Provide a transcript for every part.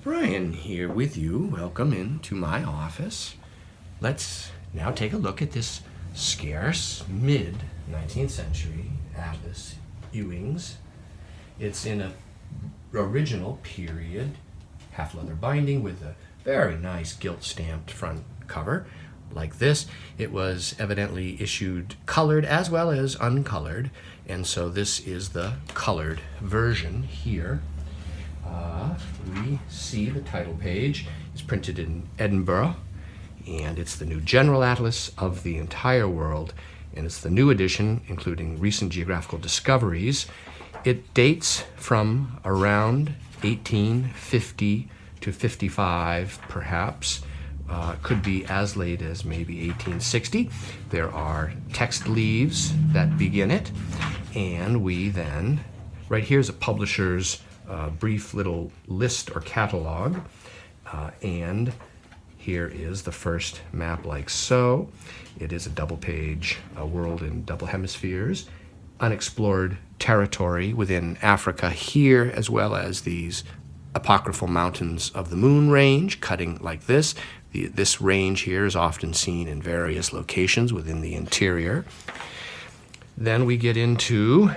Brian here with you. Welcome into my office. Let's now take a look at this scarce mid-19th century Atlas Ewings. It's in a original period half leather binding with a very nice gilt stamped front cover like this. It was evidently issued colored as well as uncolored, and so this is the colored version here. We see the title page is printed in Edinburgh, and it's the new general atlas of the entire world, and it's the new edition including recent geographical discoveries. It dates from around 1850 to 55 perhaps. Could be as late as maybe 1860. There are text leaves that begin it, and we then, right here's a publisher's brief little list or catalog, and here is the first map like so. It is a double page, a world in double hemispheres, unexplored territory within Africa here, as well as these apocryphal mountains of the Moon range cutting like this. This range here is often seen in various locations within the interior. Then we get into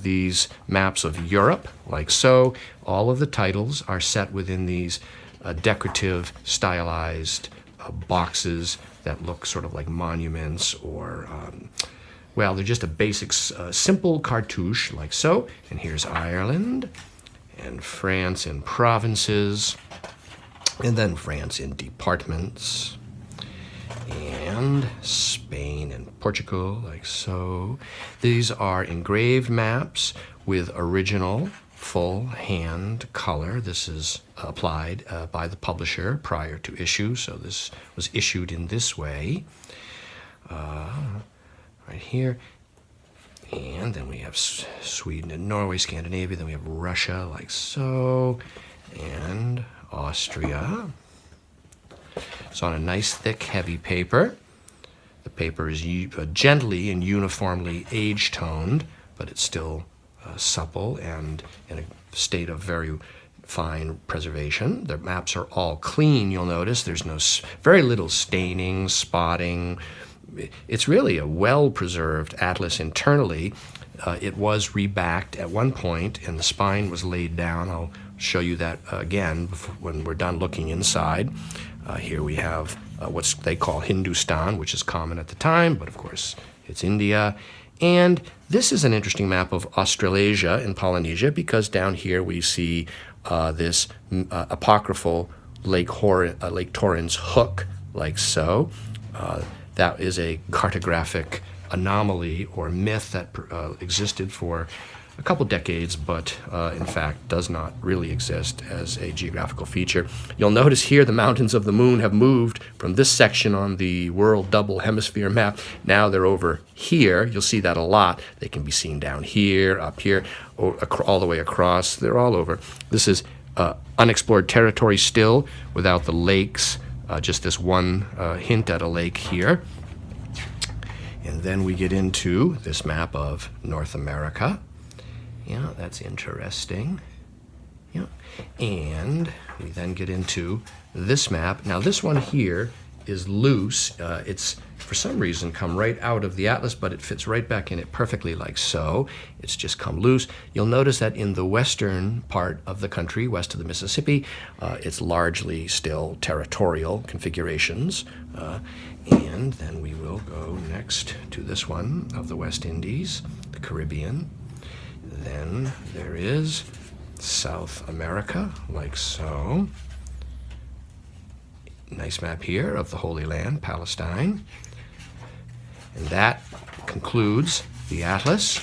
these maps of Europe, like so. All of the titles are set within these decorative, stylized boxes that look sort of like monuments or, well, they're just a basic, simple cartouche, like so. And here's Ireland, and France in provinces, and then France in departments, and Spain and Portugal, like so. These are engraved maps with original full hand color. This is applied by the publisher prior to issue, so this was issued in this way, right here. And then we have Sweden and Norway, Scandinavia, then we have Russia, like so, and Austria. It's on a nice, thick, heavy paper. The paper is gently and uniformly age-toned, but it's still supple and in a state of very fine preservation. The maps are all clean, you'll notice. There's very little staining, spotting. It's really a well-preserved atlas internally. It was rebacked at one point, and the spine was laid down. I'll show you that again when we're done looking inside. Here we have what they call Hindustan, which is common at the time, but of course it's India. And this is an interesting map of Australasia and Polynesia, because down here we see this apocryphal Lake Torrens hook, like so. That is a cartographic anomaly or myth that existed for a couple decades, but in fact does not really exist as a geographical feature. You'll notice here the mountains of the Moon have moved from this section on the world double hemisphere map. Now they're over here. You'll see that a lot. They can be seen down here, up here, or all the way across. They're all over. This is unexplored territory still, without the lakes, just this one hint at a lake here. And then we get into this map of North America. Yeah, that's interesting. Yeah. And we then get into this map. Now this one here is loose. It's for some reason come right out of the atlas, but it fits right back in it perfectly, like so. It's just come loose. You'll notice that in the western part of the country, west of the Mississippi, it's largely still territorial configurations. And then we will go next to this one of the West Indies, the Caribbean. Then there is South America, like so. Nice map here of the Holy Land, Palestine. And that concludes the atlas.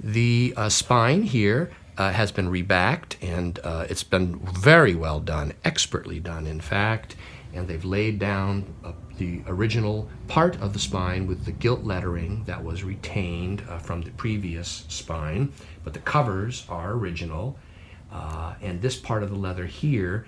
The spine here has been rebacked, and it's been very well done, expertly done, in fact. And they've laid down the original part of the spine with the gilt lettering that was retained from the previous spine, but the covers are original, and this part of the leather here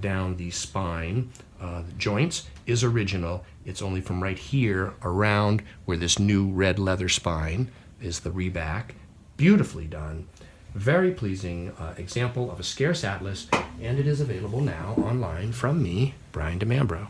down the spine, the joints, is original. It's only from right here around where this new red leather spine is the reback. Beautifully done. very pleasing example of a scarce atlas, and it is available now online from me, Brian DeMambro.